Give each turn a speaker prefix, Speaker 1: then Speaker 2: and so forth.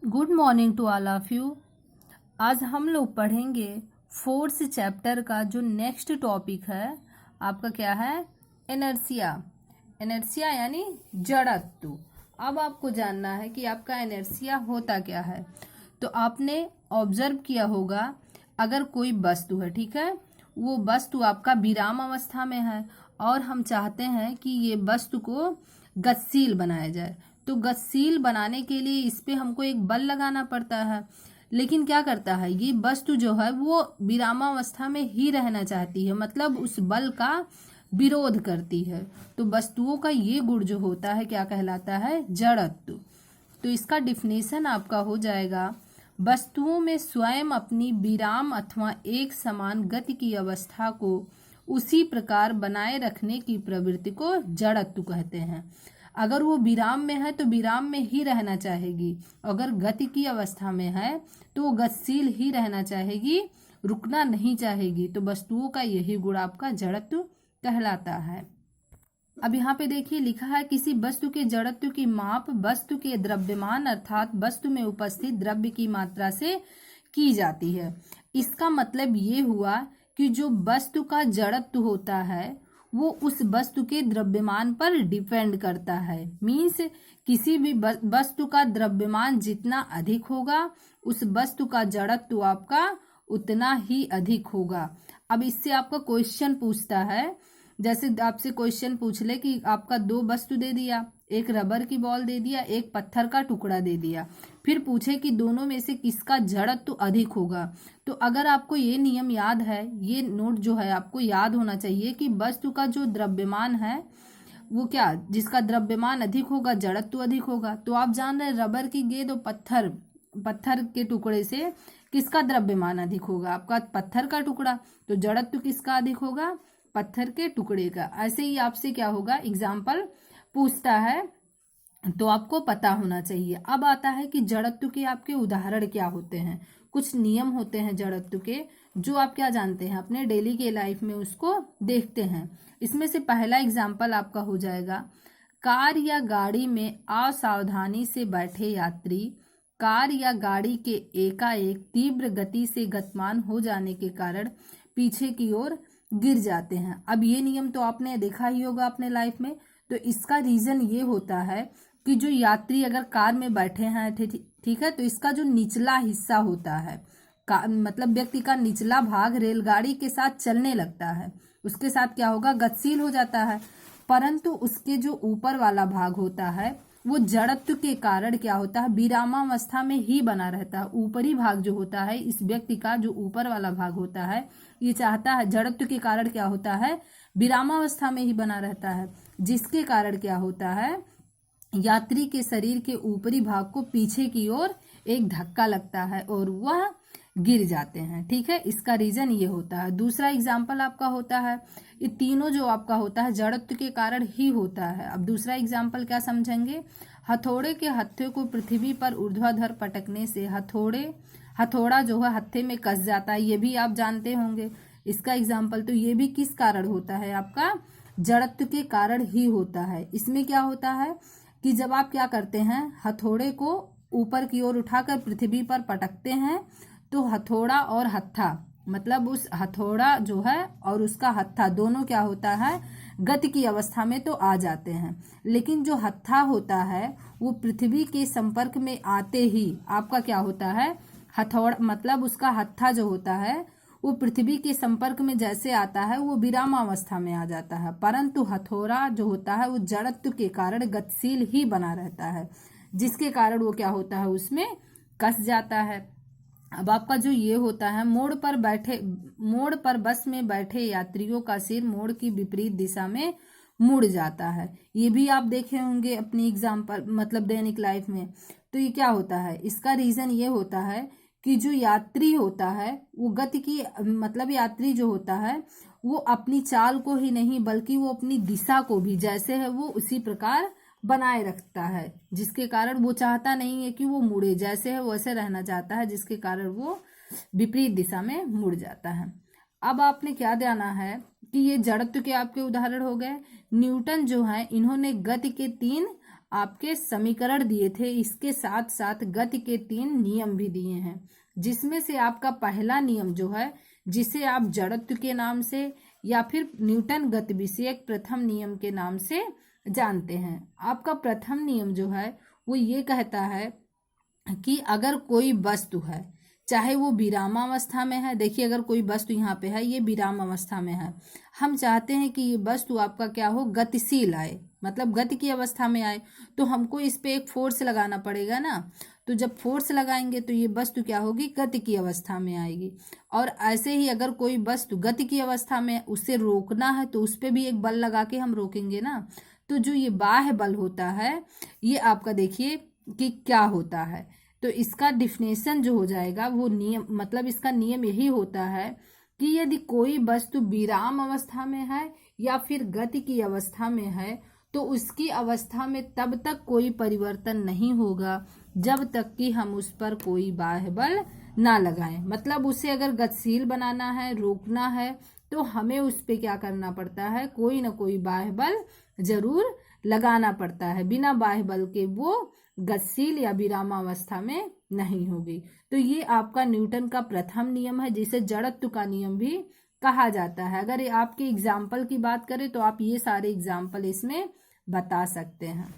Speaker 1: Good morning to all of you. आज हम लोग पढ़ेंगे फोर्थ चैप्टर का जो नेक्स्ट टॉपिक है आपका क्या है, इनर्शिया। इनर्शिया यानी जड़त्व। अब आपको जानना है कि आपका इनर्शिया होता क्या है। तो आपने ऑब्जर्व किया होगा, अगर कोई वस्तु है, ठीक है, वो वस्तु आपका विराम अवस्था में है और हम चाहते हैं कि ये वस्तु को गतिशील बनाया जाए, तो गतिशील बनाने के लिए इस पे हमको एक बल लगाना पड़ता है। लेकिन क्या करता है, ये वस्तु जो है वो विरामावस्था में ही रहना चाहती है, मतलब उस बल का विरोध करती है। तो वस्तुओं का ये गुण जो होता है क्या कहलाता है, जड़त्व। तो इसका डिफिनेशन आपका हो जाएगा, वस्तुओं में स्वयं अपनी विराम अथवा एक समान गति की अवस्था को उसी प्रकार बनाए रखने की प्रवृत्ति को जड़त्व कहते हैं। अगर वो विराम में है तो विराम में ही रहना चाहेगी, अगर गति की अवस्था में है तो वो गतिशील ही रहना चाहेगी, रुकना नहीं चाहेगी। तो वस्तुओं का यही गुण आपका जड़त्व कहलाता है। अब यहाँ पे देखिए लिखा है, किसी वस्तु के जड़त्व की माप वस्तु के द्रव्यमान अर्थात वस्तु में उपस्थित द्रव्य की मात्रा से की जाती है। इसका मतलब ये हुआ कि जो वस्तु का जड़त्व होता है वो उस वस्तु के द्रव्यमान पर डिपेंड करता है। मीन्स किसी भी वस्तु का द्रव्यमान जितना अधिक होगा उस वस्तु का जड़त्व आपका उतना ही अधिक होगा। अब इससे आपका क्वेश्चन पूछता है, जैसे आपसे क्वेश्चन पूछ ले कि आपका दो वस्तु दे दिया, एक रबर की बॉल दे दिया, एक पत्थर का टुकड़ा दे दिया, फिर पूछे कि दोनों में से किसका जड़त्व अधिक होगा। तो अगर आपको ये नियम याद है, ये नोट जो है आपको याद होना चाहिए कि वस्तु का जो द्रव्यमान है वो क्या, जिसका द्रव्यमान अधिक होगा जड़त्व अधिक होगा। तो आप जान रहे रबर की गेंद और पत्थर के टुकड़े से किसका द्रव्यमान अधिक होगा, आपका पत्थर का टुकड़ा, तो जड़त्व किसका अधिक होगा, पत्थर के टुकड़े का। ऐसे ही आपसे क्या होगा, एग्जाम्पल पूछता है तो आपको पता होना चाहिए। अब आता है कि जड़त्व के आपके उदाहरण क्या होते हैं। कुछ नियम होते हैं जड़त्व के जो आप क्या जानते हैं, अपने डेली के लाइफ में उसको देखते हैं। इसमें से पहला एग्जाम्पल आपका हो जाएगा, कार या गाड़ी में असावधानी से बैठे यात्री कार या गाड़ी के एकाएक तीव्र गति से गतिमान हो जाने के कारण पीछे की ओर गिर जाते हैं। अब ये नियम तो आपने देखा ही होगा अपने लाइफ में। तो इसका रीजन ये होता है कि जो यात्री अगर कार में बैठे हैं, ठीक है, तो इसका जो निचला हिस्सा होता है, मतलब व्यक्ति का निचला भाग रेलगाड़ी के साथ चलने लगता है, उसके साथ क्या होगा, गतिशील हो जाता है। परंतु उसके जो ऊपर वाला भाग होता है वो जड़त्व के कारण क्या होता है, विरामावस्था में ही बना रहता है। ऊपरी भाग जो होता है, इस व्यक्ति का जो ऊपर वाला भाग होता है, ये चाहता है, जड़त्व के कारण क्या होता है, विरामावस्था में ही बना रहता है, जिसके कारण क्या होता है, यात्री के शरीर के ऊपरी भाग को पीछे की ओर एक धक्का लगता है और वह गिर जाते हैं। ठीक है, इसका रीजन ये होता है। दूसरा एग्जाम्पल आपका होता है, ये तीनों जो आपका होता है जड़त्व के कारण ही होता है। अब दूसरा एग्जाम्पल क्या समझेंगे, हथौड़े के हत्थे को पृथ्वी पर ऊर्ध्वाधर पटकने से हथौड़ा जो है हत्थे में कस जाता है, ये भी आप जानते होंगे। इसका एग्जाम्पल तो ये भी किस कारण होता है, आपका जड़त्व के कारण ही होता है। इसमें क्या होता है कि जब आप क्या करते हैं, हथौड़े को ऊपर की ओर उठाकर पृथ्वी पर पटकते हैं तो हथौड़ा और हत्था, मतलब उस हथौड़ा जो है और उसका हत्था दोनों क्या होता है, गति की अवस्था में तो आ जाते हैं। लेकिन जो हत्था होता है वो पृथ्वी के संपर्क में आते ही आपका क्या होता है, हथौड़ा, मतलब उसका हत्था जो होता है वो पृथ्वी के संपर्क में जैसे आता है वो विरामावस्था में आ जाता है। परंतु हथौड़ा जो होता है वो जड़त्व के कारण गतिशील ही बना रहता है, जिसके कारण वो क्या होता है, उसमें कस जाता है। अब आपका जो ये होता है, मोड़ पर बस में बैठे यात्रियों का सिर मोड़ की विपरीत दिशा में मुड़ जाता है। ये भी आप देखे होंगे अपनी एग्जाम्पल, मतलब दैनिक लाइफ में। तो ये क्या होता है, इसका रीजन ये होता है कि जो यात्री होता है वो गति की, मतलब यात्री जो होता है वो अपनी चाल को ही नहीं बल्कि वो अपनी दिशा को भी जैसे है वो उसी प्रकार बनाए रखता है, जिसके कारण वो चाहता नहीं है कि वो मुड़े, जैसे है वैसे रहना चाहता है, जिसके कारण वो विपरीत दिशा में मुड़ जाता है। अब आपने क्या ध्यान है कि ये जड़त्व के आपके उदाहरण हो गए। न्यूटन जो है इन्होंने गति के 3 आपके समीकरण दिए थे, इसके साथ साथ गति के 3 नियम भी दिए हैं, जिसमें से आपका पहला नियम जो है, जिसे आप जड़त्व के नाम से या फिर न्यूटन गति विषयक प्रथम नियम के नाम से जानते हैं। आपका प्रथम नियम जो है वो ये कहता है कि अगर कोई वस्तु है, चाहे वो विरामावस्था में है, देखिए अगर कोई वस्तु यहाँ पे है, ये विराम अवस्था में है, हम चाहते हैं कि ये वस्तु आपका क्या हो, गतिशील आए, मतलब गति की अवस्था में आए, तो हमको इस पे एक फोर्स लगाना पड़ेगा ना। तो जब फोर्स लगाएंगे तो ये वस्तु क्या होगी, गति की अवस्था में आएगी। और ऐसे ही अगर कोई वस्तु गति की अवस्था में, उसे रोकना है तो उस पर भी एक बल लगा के हम रोकेंगे ना। तो जो ये बाह्य बल होता है, ये आपका देखिए कि क्या होता है। तो इसका डिफिनेशन जो हो जाएगा वो नियम, मतलब इसका नियम यही होता है कि यदि कोई वस्तु विराम अवस्था में है या फिर गति की अवस्था में है, तो उसकी अवस्था में तब तक कोई परिवर्तन नहीं होगा जब तक कि हम उस पर कोई बाह्य बल ना लगाएं। मतलब उसे अगर गतिशील बनाना है, रोकना है, तो हमें उस पे क्या करना पड़ता है, कोई ना कोई बाह्य बल जरूर लगाना पड़ता है। बिना बाह्य बल के वो गतिशील या विरामावस्था में नहीं होगी। तो ये आपका न्यूटन का प्रथम नियम है, जिसे जड़त्व का नियम भी कहा जाता है। अगर आपके एग्जाम्पल की बात करें तो आप ये सारे एग्जाम्पल इसमें बता सकते हैं।